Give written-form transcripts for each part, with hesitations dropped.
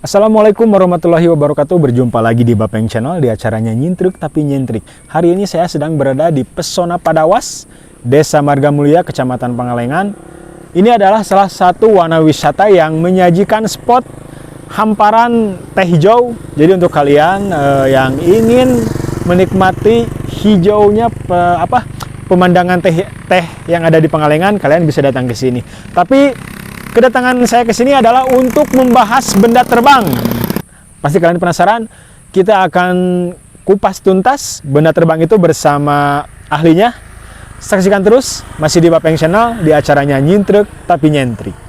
Assalamualaikum warahmatullahi wabarakatuh. Berjumpa lagi di Bapeng Channel di acaranya Nyintruk Tapi Nyentrik. Hari ini saya sedang berada di Pesona Padawas, Desa Margamulya, Kecamatan Pangalengan. Ini adalah salah satu warna wisata yang menyajikan spot hamparan teh hijau. Jadi untuk kalian yang ingin menikmati hijaunya pemandangan teh yang ada di Pangalengan, kalian bisa datang ke sini. Tapi kedatangan saya ke sini adalah untuk membahas benda terbang. Pasti kalian penasaran, kita akan kupas tuntas benda terbang itu bersama ahlinya. Saksikan terus, masih di Bapeng Channel, di acaranya Nyintruk Tapi Nyentrik.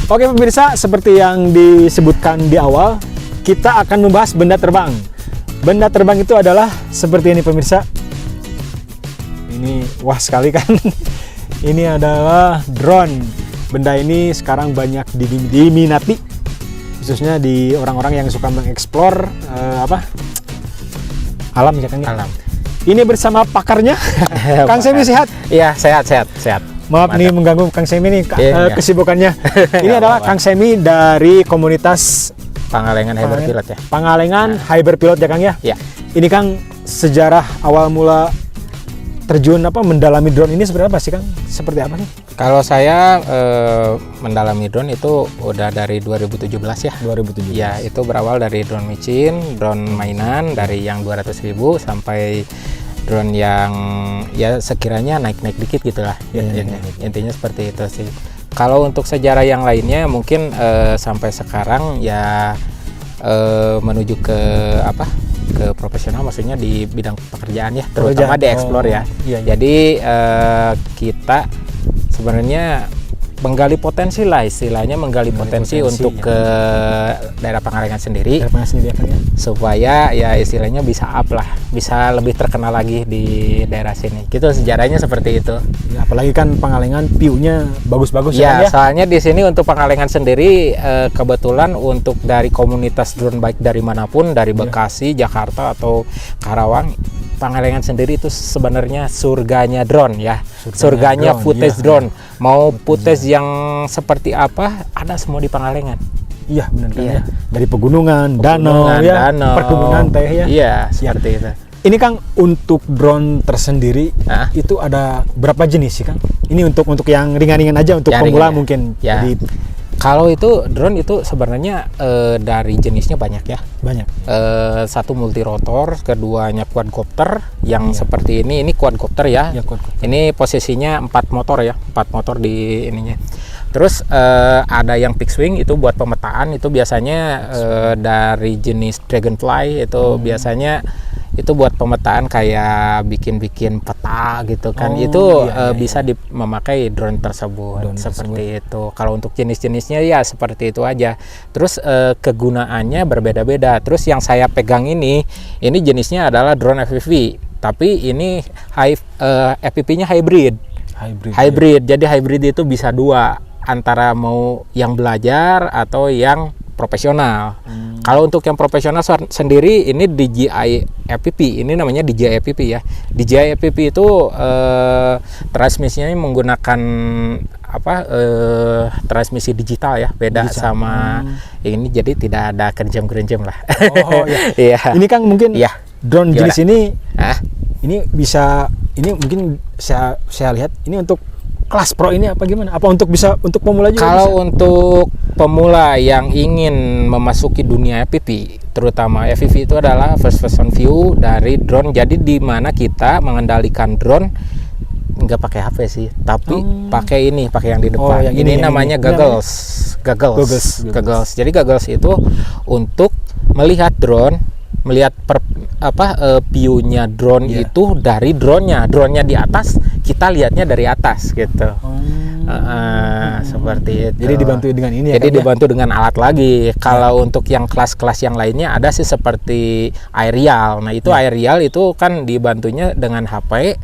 Oke pemirsa, seperti yang disebutkan di awal, kita akan membahas benda terbang. Benda terbang itu adalah seperti ini pemirsa. Ini wah sekali kan. Ini adalah drone. Benda ini sekarang banyak diminati, khususnya di orang-orang yang suka mengeksplor alam ya kan? Alam. Ini bersama pakarnya. Kang Semi sehat? Iya, sehat. Maaf nih mengganggu Kang Semi nih kesibukannya. Ini adalah Kang Semi dari komunitas Pangalengan Hyperpilot ya. Pangalengan Hyperpilot ya Kang ya. Iya. Ini Kang, sejarah awal mula terjun mendalami drone ini seperti apa sih Kang? Seperti apa sih? Kalau saya mendalami drone itu udah dari 2017 ya. 2017. Ya, itu berawal dari drone micin, drone mainan dari yang 200.000 sampai drone yang ya sekiranya naik-naik dikit gitulah. Intinya seperti itu sih. Kalau untuk sejarah yang lainnya mungkin sampai sekarang ya menuju ke ke profesional, maksudnya di bidang pekerjaan ya, terutama di explore ya. Iya. Jadi kita sebenarnya menggali potensi lah, istilahnya menggali potensi untuk ke daerah Pangalengan sendiri, supaya ya istilahnya bisa up lah, bisa lebih terkenal lagi di daerah sini. Gitu sejarahnya seperti itu. Ya, apalagi kan Pangalengan view-nya bagus-bagus ya. Soalnya di sini untuk Pangalengan sendiri kebetulan untuk dari komunitas drone baik dari manapun, dari Bekasi, Jakarta atau Karawang, Pangalengan sendiri itu sebenarnya surganya drone ya. Surganya footage drone. Mau footage yang seperti apa, ada semua di Pangalengan. Iya, benar kan ya. Dari pegunungan, danau, perkebunan teh ya. Iya, seperti itu. Ini Kang, untuk drone tersendiri itu ada berapa jenis sih Kang? Ini untuk yang ringan-ringan aja, untuk pemula mungkin. Ya. Kalau itu drone itu sebenarnya dari jenisnya banyak ya. Banyak. Satu multirotor, keduanya quadcopter yang seperti ini quadcopter ya. Ini posisinya 4 motor ya, 4 motor di ininya. Terus ada yang fixed wing, itu buat pemetaan, itu biasanya dari jenis Dragonfly, itu biasanya itu buat pemetaan kayak bikin peta gitu kan. Itu bisa memakai drone tersebut seperti itu. Kalau untuk jenis-jenisnya ya seperti itu aja. Terus kegunaannya berbeda-beda. Terus yang saya pegang ini jenisnya adalah drone FPV, tapi ini FPV-nya hybrid. Jadi hybrid itu bisa dua, antara mau yang belajar atau yang profesional. Kalau untuk yang profesional sendiri ini DJI FPV, ini namanya DJI FPV ya. DJI FPV itu transmisinya menggunakan transmisi digital ya, beda sama ini, jadi tidak ada kerenjam lah. Iya. Ini Kang mungkin drone jenis ini bisa, ini mungkin saya lihat ini untuk kelas pro ini apa gimana? Apa untuk pemula juga? Kalau untuk pemula yang ingin memasuki dunia FPV, terutama FPV itu adalah first person view dari drone. Jadi di mana kita mengendalikan drone nggak pakai HP sih, tapi pakai yang di depan. Yang ini namanya goggles. Jadi goggles itu untuk melihat drone melihat view-nya drone itu dari drone-nya di atas, kita lihatnya dari atas gitu. Seperti itu. Jadi dibantu dengan ini ya. Jadi dibantu dengan alat lagi. Kalau untuk yang kelas-kelas yang lainnya ada sih seperti aerial. Nah, itu aerial itu kan dibantunya dengan HP.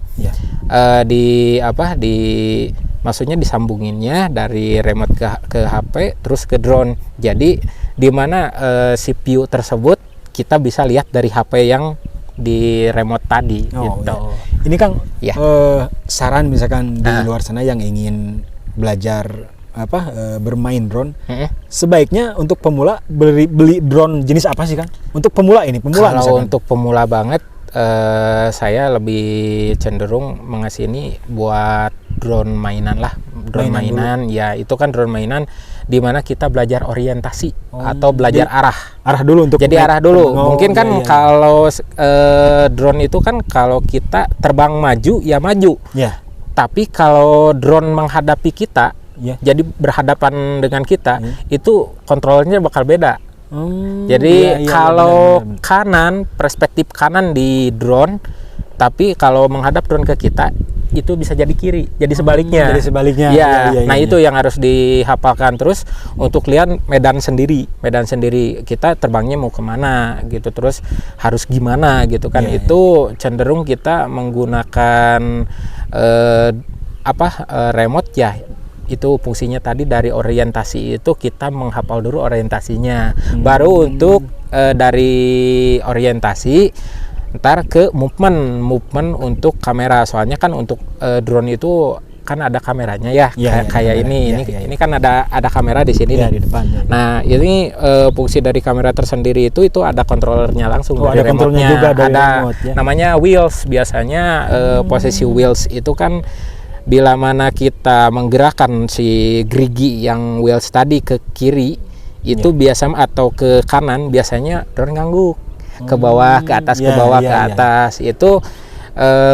Maksudnya disambunginnya dari remote ke HP terus ke drone. Jadi di mana si view tersebut kita bisa lihat dari HP yang di remote tadi gitu. Ini Kang, saran misalkan di luar sana yang ingin belajar bermain drone, sebaiknya untuk pemula beli drone jenis apa sih Kang? Untuk pemula Kalau misalkan. Untuk pemula banget, saya lebih cenderung mengasih ini buat drone mainan lah, drone mainan ya, itu kan drone mainan di mana kita belajar orientasi atau belajar arah dulu untuk arah dulu. Mungkin kan kalau drone itu kan kalau kita terbang maju ya maju. Tapi kalau drone menghadapi kita, jadi berhadapan dengan kita, itu kontrolnya bakal beda. Jadi kalau benar. kanan, perspektif kanan di drone, tapi kalau menghadap drone ke kita itu bisa jadi kiri, jadi sebaliknya. Jadi sebaliknya. Nah, itu yang harus dihafalkan. Terus untuk lihat medan sendiri kita terbangnya mau kemana gitu, terus harus gimana gitu kan. Itu cenderung kita menggunakan remote ya. Itu fungsinya tadi dari orientasi itu kita menghafal dulu orientasinya, baru untuk dari orientasi ntar ke movement untuk kamera. Soalnya kan untuk drone itu kan ada kameranya kayak ini kan ada kamera di sini nih. Di depan. Nah, ini fungsi dari kamera tersendiri itu ada kontrolernya langsung dari ada kontrolnya juga dari remote, namanya wheels. Biasanya posisi wheels itu kan bila mana kita menggerakkan si gerigi yang wheels tadi ke kiri itu biasa atau ke kanan, biasanya drone ngangguk ke bawah, ke atas, ke bawah, ke atas. Itu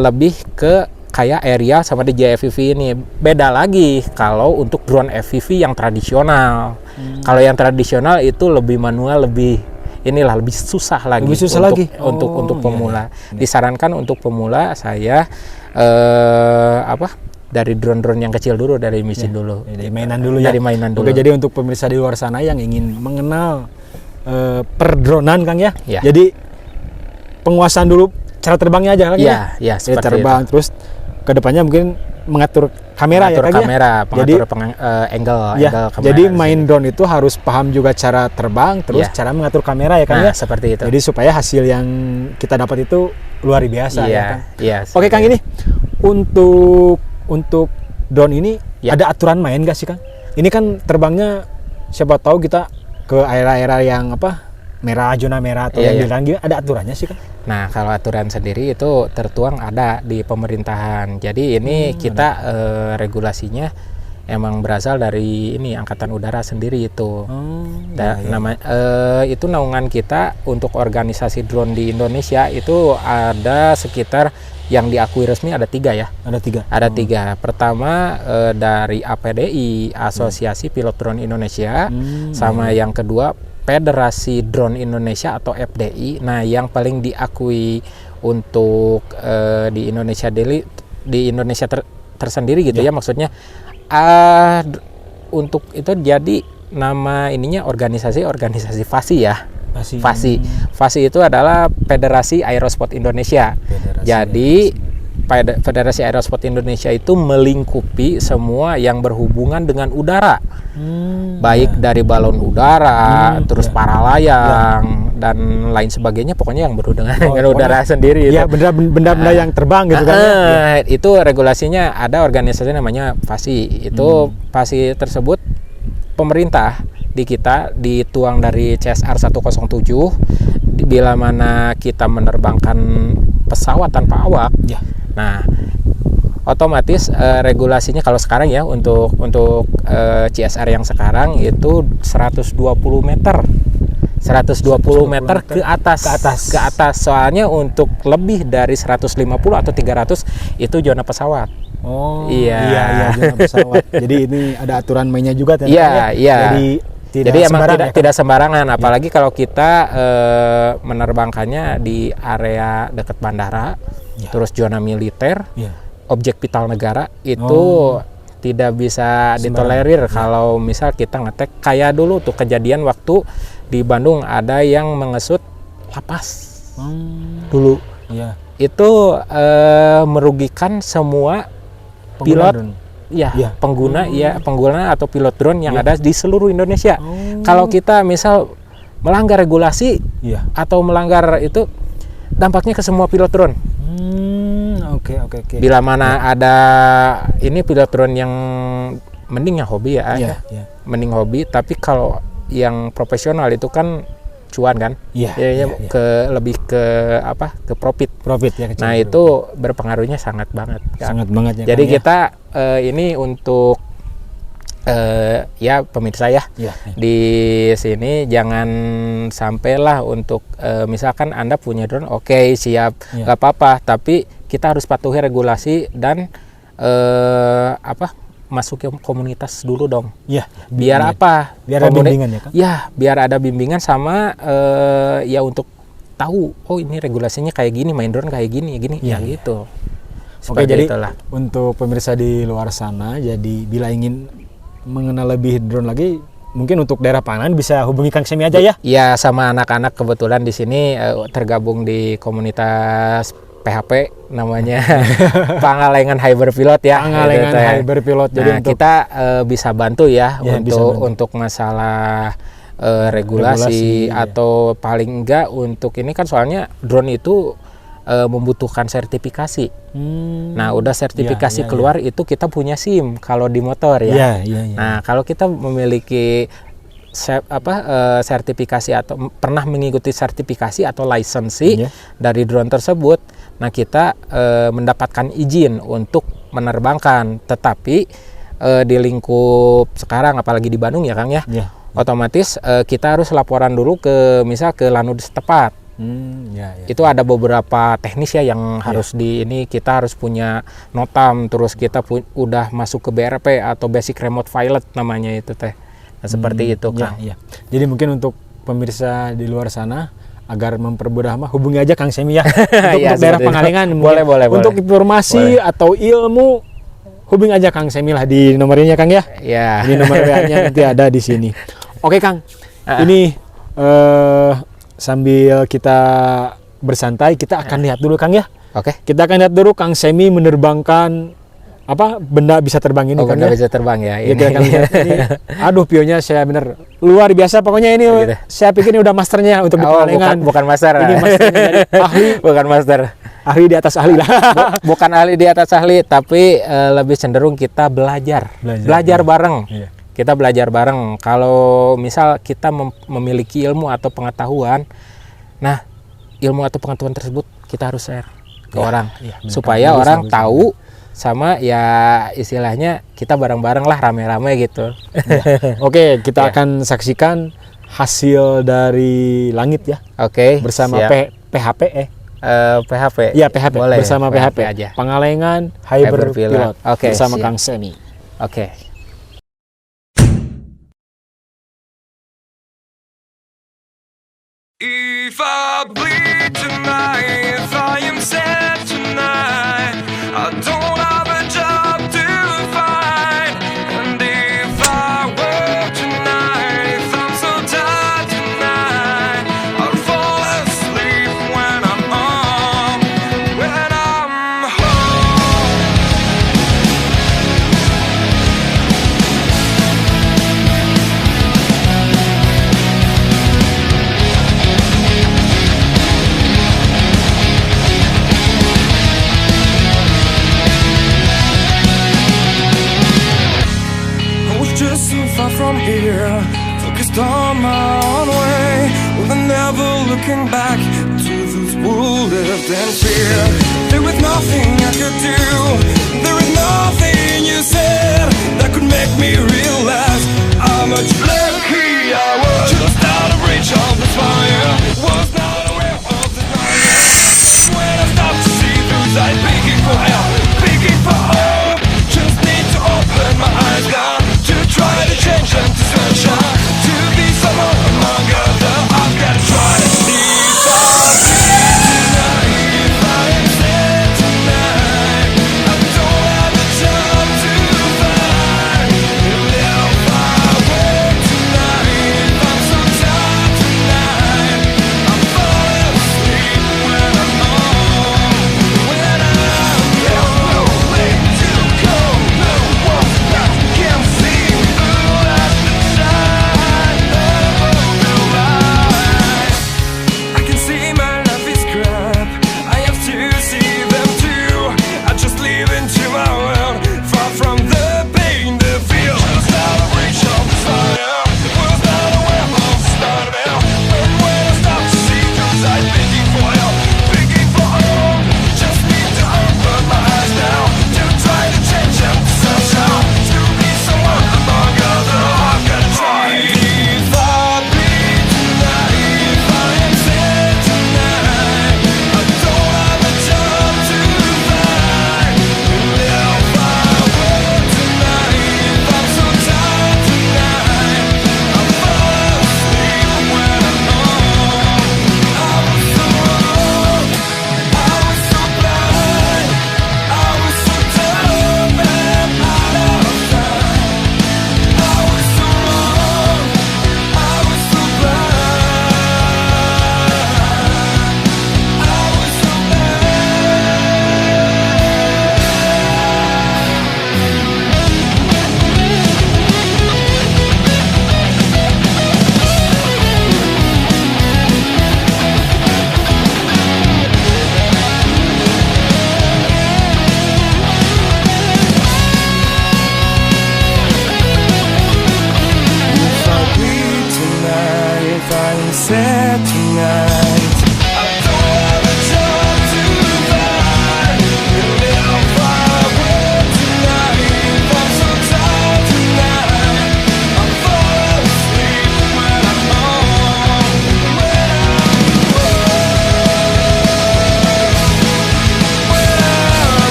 lebih ke kayak aerial sama DJI FPV ini. Beda lagi kalau untuk drone FPV yang tradisional. Kalau yang tradisional itu lebih manual, lebih susah lagi. Untuk pemula. Disarankan untuk pemula saya dari drone-drone yang kecil dulu, dari mesin dulu. Dari mainan dulu ya. Dari mainan dulu. Oke, jadi untuk pemirsa di luar sana yang ingin mengenal perdronan Kang ya. Ya. Jadi penguasaan dulu cara terbangnya aja Kang ya. Iya, seperti terbang itu. Terus kedepannya mungkin mengatur kamera ya Kang ya. Pengatur angle kamera. Jadi main drone itu harus paham juga cara terbang, terus cara mengatur kamera ya Kang ya. Seperti itu. Jadi supaya hasil yang kita dapat itu luar biasa ya Kang. Oke Kang, ini untuk drone ini ada aturan main gak sih Kang? Ini kan terbangnya siapa tahu kita ke area-area yang zona merah atau yang dilarang, ada aturannya sih Kang? Nah, kalau aturan sendiri itu tertuang ada di pemerintahan. Jadi ini kita regulasinya emang berasal dari ini Angkatan Udara sendiri itu. Itu naungan kita untuk organisasi drone di Indonesia itu ada sekitar yang diakui resmi ada 3 ya. Ada 3. Pertama dari APDI, Asosiasi Pilot Drone Indonesia, sama yang kedua Federasi Drone Indonesia atau FDI. Nah, yang paling diakui untuk di Indonesia tersendiri gitu ya, maksudnya untuk itu jadi nama ininya organisasi FASI ya. FASI itu adalah Federasi Aerosport Indonesia. Jadi Federasi Aerosport Indonesia itu melingkupi semua yang berhubungan dengan udara, baik dari balon udara, terus paralayang dan lain sebagainya. Pokoknya yang berhubungan dengan udara sendiri. Iya, benda-benda yang terbang gitu kan? Itu regulasinya ada organisasi namanya FASI. Itu FASI tersebut pemerintah di kita dituang dari CSR 107. Bila mana kita menerbangkan pesawat tanpa awak, nah otomatis regulasinya kalau sekarang ya untuk CSR yang sekarang itu 120 meter ke atas. Soalnya untuk lebih dari 150 atau 300 itu zona pesawat. Iya, zona pesawat. Jadi ini ada aturan mainnya juga ternyata. Iya. Jadi Jadi emang tidak sembarangan, apalagi kalau kita menerbangkannya di area dekat bandara, terus zona militer, objek vital negara itu tidak bisa ditolerir kalau misal kita ngetek. Kayak dulu tuh kejadian waktu di Bandung ada yang mengesut lapas dulu. Itu merugikan semua pilot. Pengguna atau pilot drone yang ada di seluruh Indonesia. Kalau kita misal melanggar regulasi atau melanggar itu, dampaknya ke semua pilot drone. Oke. Bila mana ada ini pilot drone yang mending yang hobi mending hobi, tapi kalau yang profesional itu kan cuan kan, lebih ke profit ya. Nah itu berpengaruhnya sangat banget kan? Jadi kita ini untuk pemirsa di sini jangan sampailah untuk misalkan Anda punya drone, oke, siap, nggak apa-apa, tapi kita harus patuhi regulasi dan masuk ke komunitas dulu dong. Biar apa? Biar ada bimbingan ya kan? Biar ada bimbingan sama untuk tahu, oh ini regulasinya kayak gini, main drone kayak gini, gitu. Oke, jadi untuk pemirsa di luar sana, jadi bila ingin mengenal lebih drone lagi, mungkin untuk daerah Pangalengan bisa hubungi Kang Semi aja ya? Iya, sama anak-anak kebetulan di sini tergabung di komunitas PHP namanya Pangalengan Hyperpilot ya. Pangalengan Hyperpilot. Jadi kita bisa bantu untuk masalah regulasi atau paling enggak untuk ini kan, soalnya drone itu membutuhkan sertifikasi. Nah, udah sertifikasi keluar itu kita punya SIM kalau di motor ya. Nah, kalau kita memiliki sertifikasi atau pernah mengikuti sertifikasi atau lisensi dari drone tersebut, nah kita mendapatkan izin untuk menerbangkan. Tetapi di lingkup sekarang, apalagi di Bandung ya Kang ya, otomatis kita harus laporan dulu ke Lanut setempat. Itu ada beberapa teknis yang harus kita harus punya notam, terus kita udah masuk ke BRP atau Basic Remote Pilot namanya itu teh. Nah, seperti itu Kang. Jadi mungkin untuk pemirsa di luar sana, agar mempermudah hubungi aja Kang Semi ya. Untuk daerah Pangalengan boleh. Untuk informasi atau ilmu, hubungi aja Kang Semi lah di nomornya Kang ya. Ini nomor WA-nya nanti ada di sini. Oke Kang, ini sambil kita bersantai, kita akan lihat dulu Kang ya. Kita akan lihat dulu Kang Semi menerbangkan benda bisa terbang ini kan, benda bisa terbang ya. Ini. Ini. Aduh, pionya saya bener luar biasa pokoknya ini. Saya pikir ini udah masternya untuk di Pangalengan. Bukan master. Ini masternya dari ahli. Bukan master. Ahli di atas ahli lah. Bukan ahli di atas ahli, tapi lebih cenderung kita belajar bareng. Kita belajar bareng. Kalau misal kita memiliki ilmu atau pengetahuan, nah ilmu atau pengetahuan tersebut kita harus share ke orang supaya orang tahu. Sama istilahnya kita bareng-bareng lah, rame-rame gitu. Oke, kita akan saksikan hasil dari langit ya. Bersama PHP PHP. Iya, PHP. Boleh, bersama PHP aja. Pangalengan Hyperpilot. Bersama Kang Semi. If I bleed tonight, if I am sad tonight, I don't have a job to find. And if I work tonight, if I'm so tired tonight, I'll fall asleep when I'm home. From here, focused on my own way, with never looking back to those who lived in fear. There was nothing I could do, there was nothing you said that could make me realize how much lucky I was. Just out of reach of the fire, was not aware of the fire. When I stopped to see through sight, begging for help, begging for hope, just need to open my eyes, God, to try to change them to sunshine, to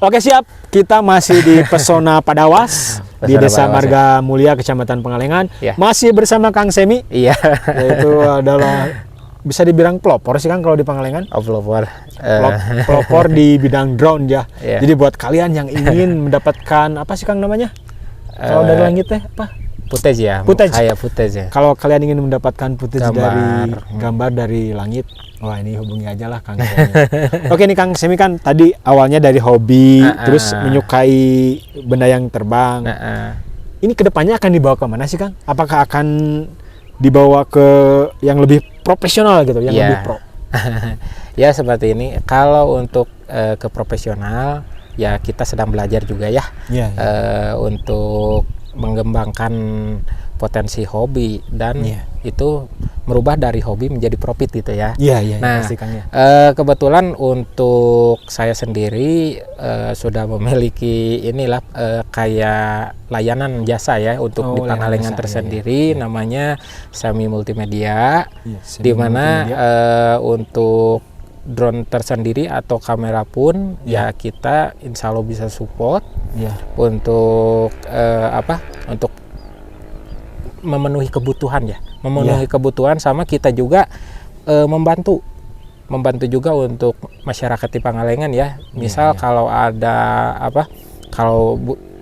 Oke siap, kita masih di Pesona Padawas di Pesona Desa Padawas, Marga Mulia, Kecamatan Pangalengan. Ya. Masih bersama Kang Semi, Iya. yaitu adalah bisa dibilang pelopor sih Kang kalau di Pangalengan. Pelopor. Pelopor di bidang drone ya. Iya. Jadi buat kalian yang ingin mendapatkan apa sih Kang namanya? Kalau dari langit teh apa? Footage ya. Footage. Kayak footage ya. Kalau kalian ingin mendapatkan footage Gambar. dari gambar dari langit, wah ini hubungi aja lah Kang Semi. Oke nih Kang Semi kan tadi awalnya dari hobi, terus menyukai benda yang terbang. Ini kedepannya akan dibawa ke mana sih Kang? Apakah akan dibawa ke yang lebih profesional gitu, yang lebih pro? Ya seperti ini. Kalau untuk ke profesional, ya kita sedang belajar juga ya. Iya. Untuk mengembangkan potensi hobi dan Iya. itu merubah dari hobi menjadi profit gitu ya. Iya, Nah, pasti Kang ya. kebetulan untuk saya sendiri sudah memiliki inilah kayak layanan jasa ya untuk Oh, di layanan Pangalengan jasa, tersendiri, namanya Semi Multimedia, Iya, Semi di mana Multimedia. untuk drone tersendiri atau kamera pun ya kita insya Allah bisa support Iya. untuk untuk memenuhi kebutuhan ya, memenuhi kebutuhan, sama kita juga membantu juga untuk masyarakat di Pangalengan ya. Misal kalau ada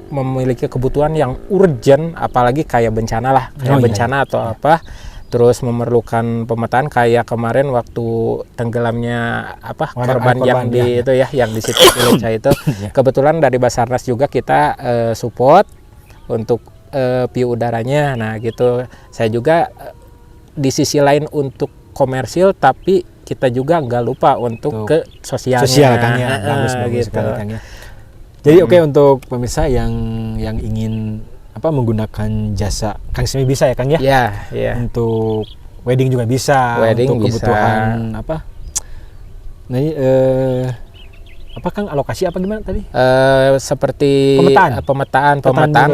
memiliki kebutuhan yang urgent, apalagi kayak bencana lah, kayak bencana atau apa, terus memerlukan pemetaan kayak kemarin waktu tenggelamnya korban yang di itu ya, yang di situ Cileunca itu. Kebetulan dari Basarnas juga kita support untuk view udaranya. Nah gitu, saya juga di sisi lain untuk komersil, tapi kita juga nggak lupa untuk ke sosialnya. Sosial Kang ya, bagus gitu. sekali Kang ya. Jadi oke, untuk pemirsa yang ingin menggunakan jasa Kang Semi bisa ya Kang ya? Iya. Untuk wedding juga bisa, Wedding untuk bisa. kebutuhan apa? Nah ini apa Kang, alokasi apa gimana tadi? Seperti pemetaan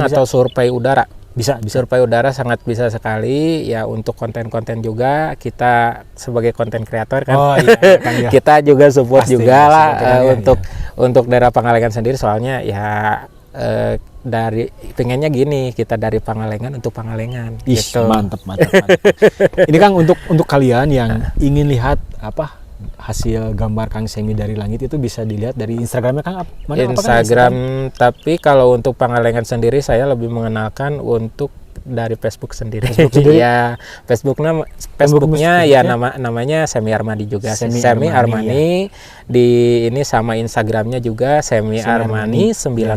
atau survei udara. Bisa. Survei udara sangat bisa sekali ya, untuk konten-konten juga kita sebagai konten kreator kan. Oh iya, Kang ya. Kita juga support Pasti, juga lah untuk daerah Pangalengan sendiri, soalnya ya dari pengennya gini, kita dari Pangalengan untuk Pangalengan. Ih, gitu. mantap. Ini Kang untuk kalian yang ingin lihat hasil gambar Kang Semi dari langit, itu bisa dilihat dari Instagramnya Kang. Instagram, tapi kalau untuk Pangalengan sendiri saya lebih mengenalkan untuk dari Facebook sendiri. Ya, Facebooknya ya namanya Semi Armani juga. Semi Armani ya. Di ini sama Instagramnya juga Semi Armani 90. Ya.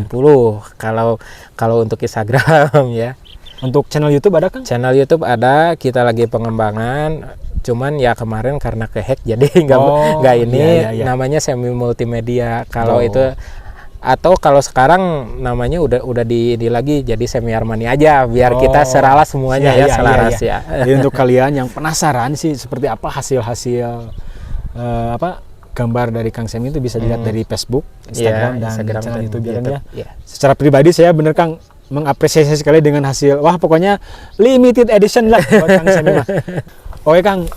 Kalau untuk Instagram ya. Untuk channel YouTube ada Kang? Channel YouTube ada, kita lagi pengembangan. Cuman ya kemarin karena kehack jadi nggak ini. Iya. Namanya Semi Multimedia. Kalau itu, atau kalau sekarang namanya udah di lagi jadi Semi Armani aja, biar kita seralas semuanya selaras ya. Jadi untuk kalian yang penasaran sih seperti apa hasil gambar dari Kang Semi, itu bisa dilihat dari Facebook, Instagram, dan channel YouTube ya. Secara pribadi saya bener Kang mengapresiasi sekali dengan hasil, wah pokoknya limited edition lah buat Kang Semi mah. Oke Kang,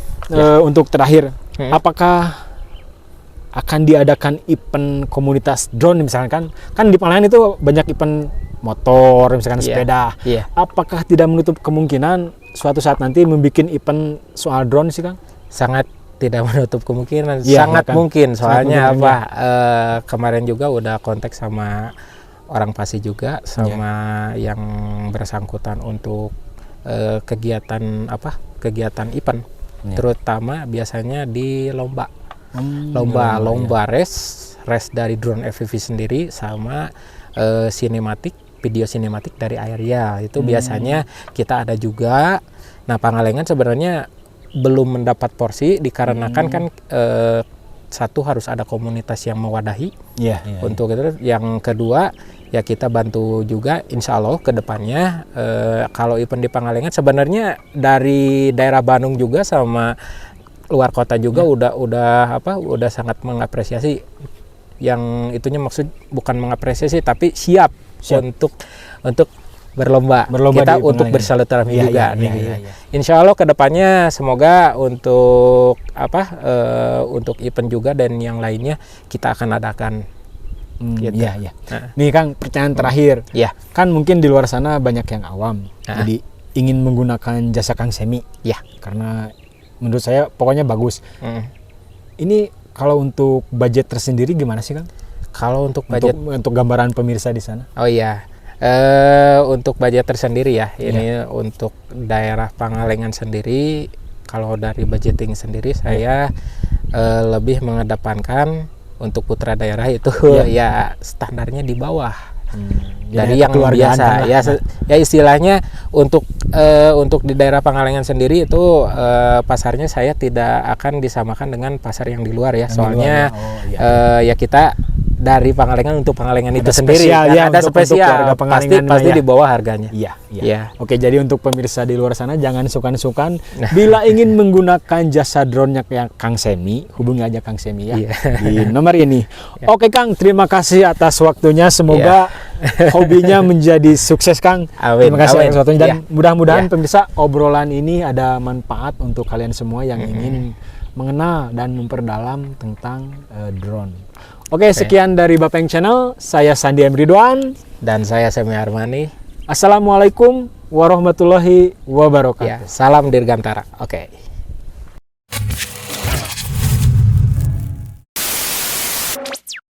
untuk terakhir, apakah akan diadakan event komunitas drone misalkan? Kan di Pangalengan itu banyak event motor, misalkan sepeda. Apakah tidak menutup kemungkinan suatu saat nanti membuat event soal drone sih Kang? Sangat tidak menutup kemungkinan, sangat mungkin. Soalnya kemarin juga udah kontak sama orang Pasi juga, sama yang bersangkutan untuk kegiatan event, terutama biasanya di lomba race dari drone FPV sendiri, sama video sinematik dari aerial itu biasanya kita ada juga. Nah, Pangalengan sebenarnya belum mendapat porsi dikarenakan kan satu harus ada komunitas yang mewadahi untuk itu. Yang kedua ya kita bantu juga, insya Allah kedepannya kalau event di Pangalengan sebenarnya dari daerah Bandung juga sama luar kota juga udah sangat mengapresiasi. Yang itunya maksud bukan mengapresiasi tapi siap. untuk berlomba kita untuk bersilaturahmi juga nih. Insya Allah kedepannya semoga untuk untuk event juga dan yang lainnya kita akan adakan gitu. Iya, iya. Nih Kang, pertanyaan terakhir. Ya, Kan mungkin di luar sana banyak yang awam. Ah. Jadi ingin menggunakan jasa Kang Semi ya. karena menurut saya pokoknya bagus. Mm. Ini kalau untuk budget tersendiri gimana sih Kang? Kalau untuk budget, Untuk gambaran pemirsa di sana. oh iya, untuk budget tersendiri ya. Ini untuk daerah Pangalengan sendiri. Kalau dari budgeting sendiri, saya lebih mengedepankan untuk putra daerah itu ya standarnya di bawah dari yang biasa ya. Ya istilahnya untuk di daerah Pangalengan sendiri itu pasarnya saya tidak akan disamakan dengan pasar yang di luar ya. Soalnya ya kita dari Pangalengan untuk Pangalengan itu sendiri spesial, ya, ada untuk spesial, keluarga Pangalengan pasti ya. di bawah harganya. Iya, iya. Ya. Oke, jadi untuk pemirsa di luar sana jangan sukan-sukan bila ingin menggunakan jasa drone-nya yang Kang Semi, hubungi aja Kang Semi ya Iya. di nomor ini. Oke Kang, terima kasih atas waktunya. Semoga hobinya menjadi sukses Kang. Amin, Terima kasih amin. atas waktunya dan Iya. mudah-mudahan Iya. pemirsa obrolan ini ada manfaat untuk kalian semua yang ingin mengenal dan memperdalam tentang drone. Oke, sekian dari Bapeng Channel. Saya Sandi M. Ridwan. Dan saya Semi Armani. Assalamualaikum warahmatullahi wabarakatuh. Ya, salam Dirgantara. Oke.